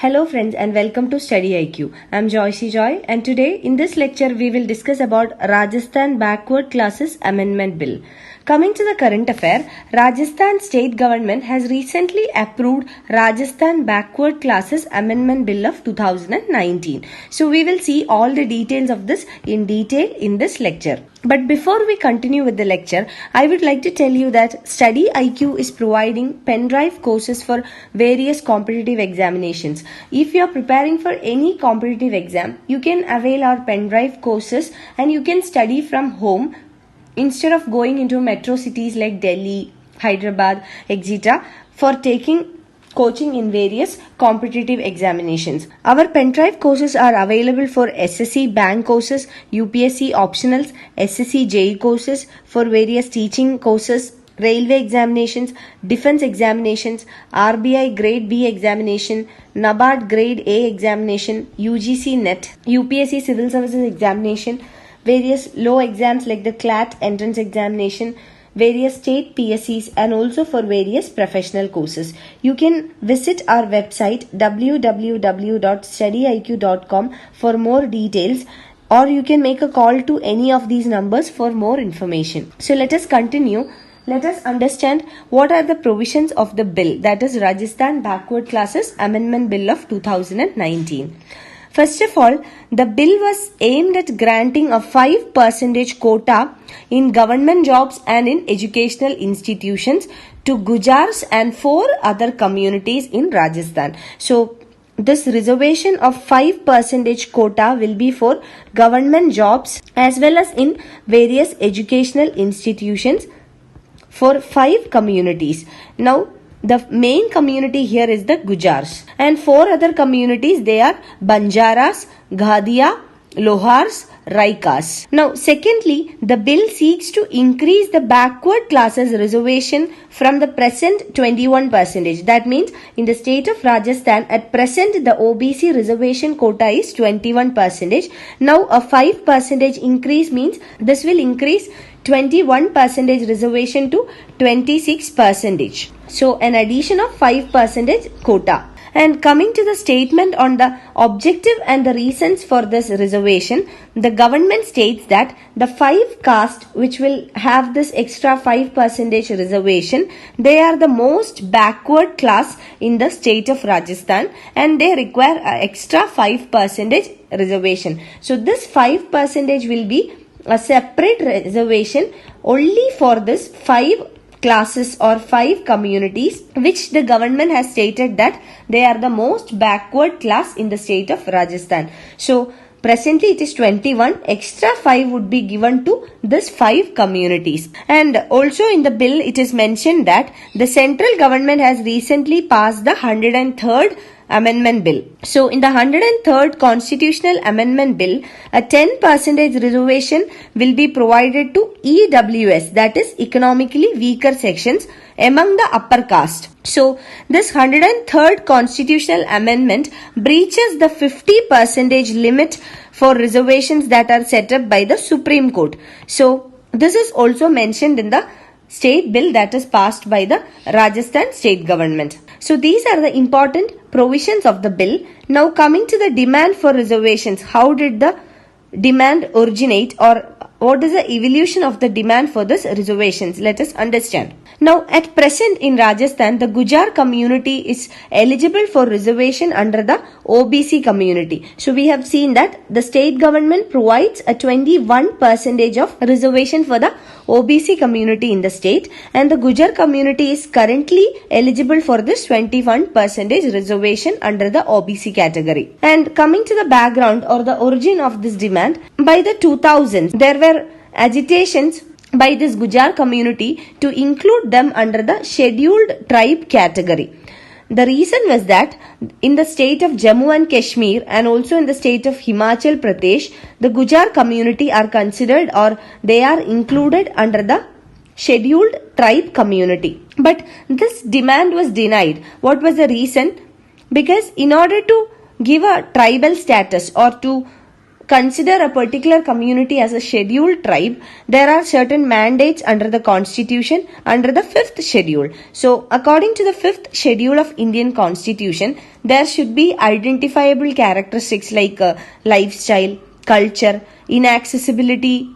Hello friends and welcome to StudyIQ. I'm Joycey Joy and today in this lecture we will discuss about Rajasthan Backward Classes Amendment Bill. Coming to the current affair, Rajasthan state government has recently approved Rajasthan Backward Classes Amendment Bill of 2019. So we will see all the details of this in detail in this lecture. But before we continue with the lecture, I would like to tell you that StudyIQ is providing pen drive courses for various competitive examinations. If you are preparing for any competitive exam, you can avail our pen drive courses and you can study from home instead of going into metro cities like Delhi, Hyderabad, etc. for taking coaching in various competitive examinations. Our pen drive courses are available for SSC bank courses, UPSC optionals, SSC JEE courses, for various teaching courses, railway examinations, defense examinations, RBI grade B examination, NABARD grade A examination, UGC NET, UPSC Civil Services Examination, various law exams like the CLAT entrance examination, various state PSCs, and also for various professional courses. You can visit our website www.studyiq.com for more details, or you can make a call to any of these numbers for more information. So let us continue. Let us understand what are the provisions of the bill, that is Rajasthan Backward Classes Amendment Bill of 2019. First of all, the bill was aimed at granting a 5% quota in government jobs and in educational institutions to Gujars and 4 other communities in Rajasthan. So, this reservation of 5% quota will be for government jobs as well as in various educational institutions for 5 communities. Now, the main community here is the Gujars, and 4 other communities, they are Banjaras, Ghadia, Lohars, Raikas. Now, secondly, the bill seeks to increase the backward classes reservation from the present 21%. That means in the state of Rajasthan, at present the OBC reservation quota is 21%. Now, a 5% increase means this will increase 21% reservation to 26%. So, an addition of 5% quota. And coming to the statement on the objective and the reasons for this reservation, the government states that the 5 castes which will have this extra 5% reservation, they are the most backward class in the state of Rajasthan and they require an extra 5% reservation. So, this 5% will be a separate reservation only for this 5 classes or 5 communities which the government has stated that they are the most backward class in the state of Rajasthan. So, presently it is 21, extra 5 would be given to this 5 communities. And also in the bill it is mentioned that the central government has recently passed the 103rd Amendment Bill. So, in the 103rd Constitutional Amendment Bill, a 10% reservation will be provided to EWS, that is economically weaker sections among the upper caste. So, this 103rd Constitutional Amendment breaches the 50% limit for reservations that are set up by the Supreme Court. So, this is also mentioned in the state bill that is passed by the Rajasthan state government. So, these are the important provisions of the bill. Now, coming to the demand for reservations, how did the demand originate, or what is the evolution of the demand for this reservations? Let us understand. Now, at present in Rajasthan, the Gujar community is eligible for reservation under the OBC community. So, we have seen that the state government provides a 21% of reservation for the OBC community in the state, and the Gujar community is currently eligible for this 21% reservation under the OBC category. And coming to the background or the origin of this demand, by the 2000s, there were agitations by this Gujar community to include them under the scheduled tribe category. The reason was that in the state of Jammu and Kashmir and also in the state of Himachal Pradesh, the Gujar community are considered or they are included under the scheduled tribe community. But this demand was denied. What was the reason? Because in order to give a tribal status or to consider a particular community as a scheduled tribe, there are certain mandates under the Constitution under the 5th schedule. So, according to the 5th schedule of Indian Constitution, there should be identifiable characteristics like lifestyle, culture, inaccessibility,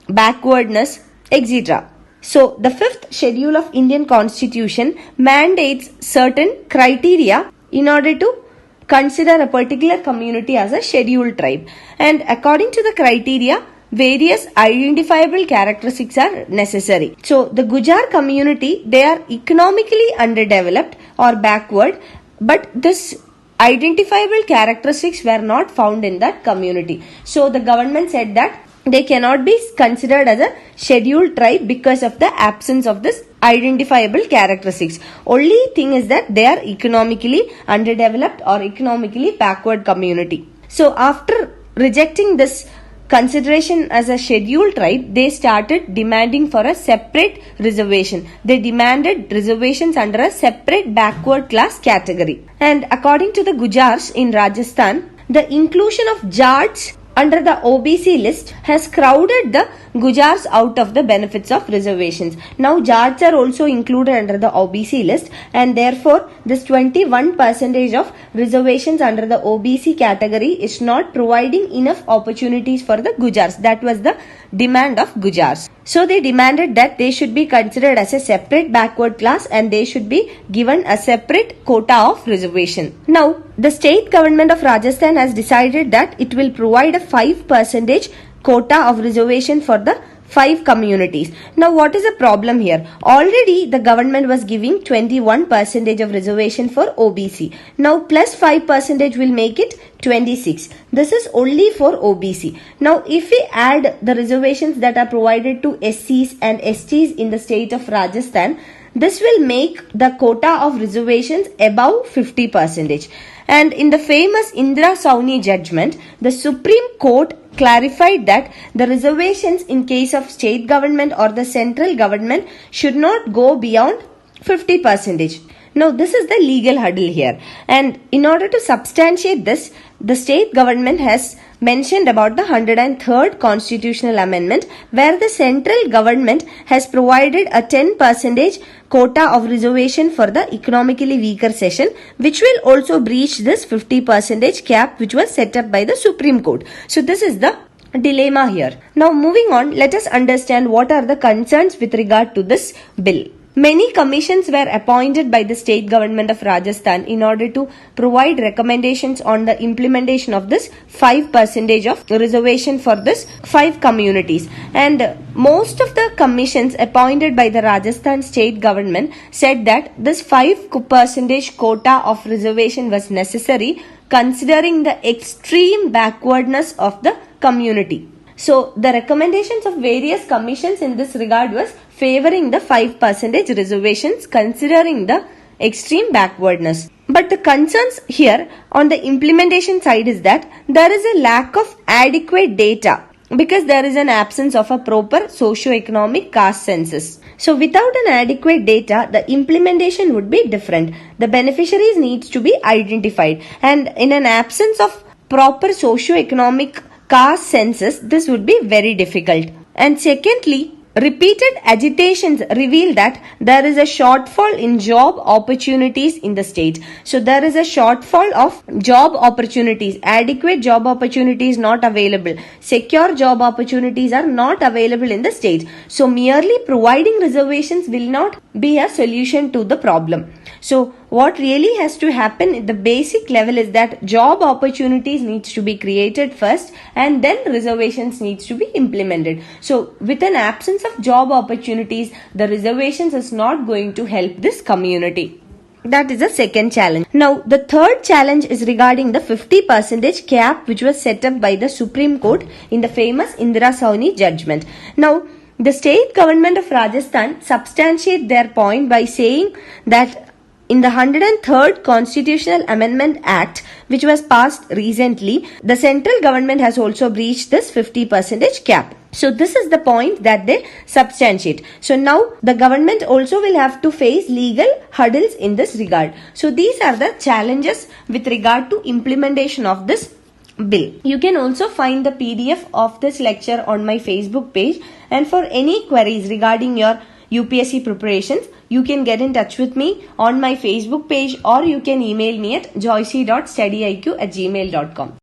backwardness, etc. So, the 5th schedule of Indian Constitution mandates certain criteria in order to consider a particular community as a scheduled tribe. And according to the criteria, various identifiable characteristics are necessary. So, the Gujar community, they are economically underdeveloped or backward, but this identifiable characteristics were not found in that community. So, the government said that they cannot be considered as a scheduled tribe because of the absence of this identifiable characteristics. Only thing is that they are economically underdeveloped or economically backward community. So after rejecting this consideration as a scheduled tribe, they started demanding for a separate reservation. They demanded reservations under a separate backward class category. And according to the Gujars in Rajasthan, the inclusion of Jats under the OBC list has crowded the Gujars out of the benefits of reservations. Now Jats are also included under the OBC list, and therefore this 21% of reservations under the OBC category is not providing enough opportunities for the Gujars. That was the demand of Gujars. So they demanded that they should be considered as a separate backward class and they should be given a separate quota of reservation. Now the state government of Rajasthan has decided that it will provide a 5% quota of reservation for the 5 communities. Now what is the problem here? Already the government was giving 21% of reservation for OBC. Now plus 5% will make it 26. This is only for OBC. Now if we add the reservations that are provided to SCs and STs in the state of Rajasthan, this will make the quota of reservations above 50%. And in the famous Indira Sauni judgment, the Supreme Court clarified that the reservations in case of state government or the central government should not go beyond 50%. Now this is the legal hurdle here, and in order to substantiate this, the state government has mentioned about the 103rd constitutional amendment, where the central government has provided a 10% quota of reservation for the economically weaker section, which will also breach this 50% cap which was set up by the Supreme Court. So this is the dilemma here. Now moving on, let us understand what are the concerns with regard to this bill. Many commissions were appointed by the state government of Rajasthan in order to provide recommendations on the implementation of this 5% of reservation for this 5 communities. And most of the commissions appointed by the Rajasthan state government said that this 5% quota of reservation was necessary considering the extreme backwardness of the community. So the recommendations of various commissions in this regard was favoring the 5% reservations considering the extreme backwardness. But the concerns here on the implementation side is that there is a lack of adequate data because there is an absence of a proper socio-economic caste census. So without an adequate data, the implementation would be different. The beneficiaries needs to be identified, and in an absence of proper socio-economic caste census, this would be very difficult. And secondly, repeated agitations reveal that there is a shortfall in job opportunities in the state. So there is a shortfall of job opportunities. Adequate job opportunities not available. Secure job opportunities are not available in the state. So merely providing reservations will not be a solution to the problem. So what really has to happen at the basic level is that job opportunities needs to be created first, and then reservations needs to be implemented. So with an absence of job opportunities, the reservations is not going to help this community. That is the second challenge. Now the third challenge is regarding the 50% cap which was set up by the Supreme Court in the famous Indira Sauni judgment. Now the state government of Rajasthan substantiate their point by saying that in the 103rd Constitutional Amendment Act, which was passed recently, the central government has also breached this 50% cap. So this is the point that they substantiate. So now the government also will have to face legal hurdles in this regard. So these are the challenges with regard to implementation of this bill. You can also find the PDF of this lecture on my Facebook page, and for any queries regarding your UPSC preparations, you can get in touch with me on my Facebook page, or you can email me at joycey.studyiq@gmail.com.